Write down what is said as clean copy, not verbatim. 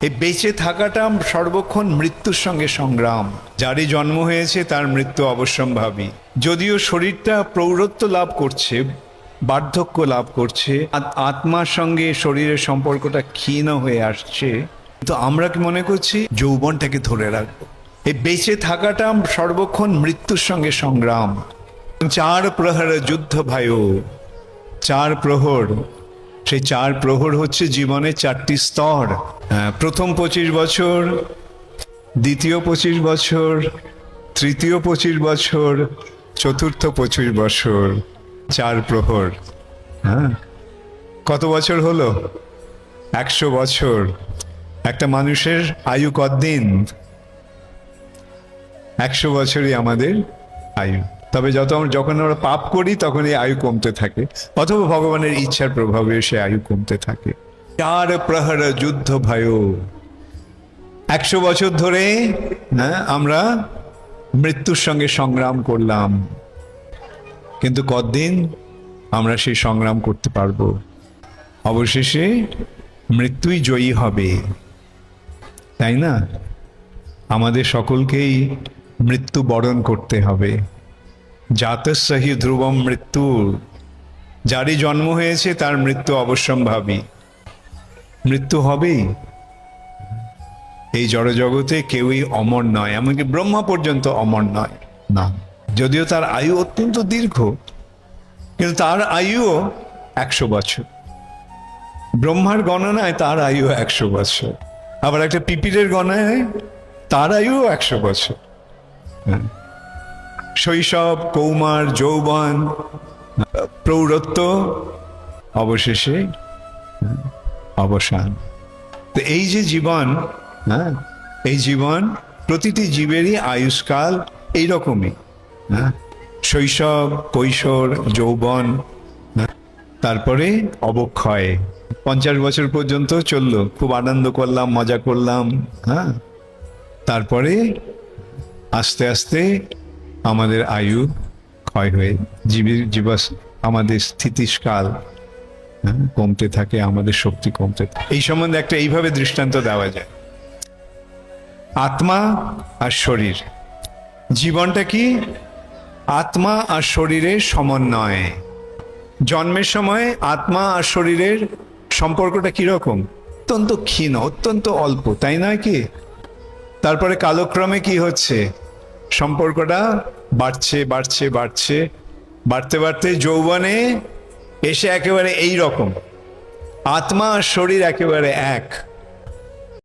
এই বেঁচে থাকাটা সর্বক্ষণ মৃত্যুর সঙ্গে সংগ্রাম। যারই জন্ম হয়েছে তার মৃত্যু অবশ্যম্ভাবী। যদিও শরীরটা প্রৌঢ়ত্ব লাভ করছে, বার্ধক্য লাভ করছে, আত্মার সঙ্গে শরীরের সম্পর্কটা ক্ষীণ হয়ে আসছে, তো আমরা কি মনে করছি যৌবনটাকে ধরে রাখবো। এই বেঁচে থাকাটা সর্বক্ষণ মৃত্যুর সঙ্গে সংগ্রাম। 4 প্রহর যুদ্ধ ভায়ো, 4 প্রহর। সেই 4 প্রহর হচ্ছে জীবনের 4টি স্তর। প্রথম 25 বছর, দ্বিতীয় 25 বছর, তৃতীয় 25 বছর, চতুর্থ 25 বছর, 4 প্রহর। হ্যাঁ, কত বছর হলো? 100 বছর। একটা মানুষের আয়ু কতদিন? 100 বছরই আমাদের আয়ু। তবে যখন আমরা পাপ করি তখন এই আয়ু কমতে থাকে, অথবা ভগবানের ইচ্ছার প্রভাবে সে আয়ু কমতে থাকে। 4 প্রহর যুদ্ধ ভয়ো। 100 বছর ধরে আমরা মৃত্যুর সঙ্গে সংগ্রাম করলাম, কিন্তু কতদিন আমরা সেই সংগ্রাম করতে পারবো? অবশেষে মৃত্যুই জয়ী হবে, তাই না? আমাদের সকলকেই মৃত্যু বরণ করতে হবে। জাতস্যহি ধ্রুবম মৃত্যু। যারই জন্ম হয়েছে তার মৃত্যু অবশ্যম্ভাবী। মৃত্যু হবেই। এই জড়জগতে কেউই অমর নয়, এমনকি ব্রহ্মা পর্যন্ত অমর নয় না। যদিও তার আয়ু অত্যন্ত দীর্ঘ, কিন্তু তার আয়ুও 100 বছর। ব্রহ্মার গণনায় তার আয়ু 100 বছর। আবার একটা পিপিলের গণনায় তার আয়ু 100 বছর। শৈশব, কৌমার, যৌবন, প্রৌঢ়ত্ব, অবশেষে অবসান। তো এই যে জীবন, এই জীবন প্রতিটি জীবেরই আয়ুষ্কাল এইরকমই। শৈশব, কৈশোর, যৌবন, তারপরে অবক্ষয়। 50 বছর পর্যন্ত চললো, খুব আনন্দ করলাম, মজা করলাম। তারপরে আস্তে আস্তে আমাদের আয়ু ক্ষয় হয়ে আমাদের স্থিতিকাল কমতে থাকে, আমাদের শক্তি কমতে থাকে। এই সম্বন্ধে একটা এইভাবে দৃষ্টান্ত দেওয়া যায়। আত্মা আর শরীর, জীবনটা কি? আত্মা আর শরীরের সমন্বয়। জন্মের সময় আত্মা আর শরীরের সম্পর্কটা কিরকম? অত্যন্ত ক্ষীণ, অত্যন্ত অল্প, তাই নয় কি? তারপরে কালক্রমে কি হচ্ছে? সম্পর্কটা বাড়ছে বাড়ছে বাড়ছে, বাড়তে বাড়তে যৌবনে এসে একেবারে এই রকম। আত্মা আর শরীর একেবারে এক।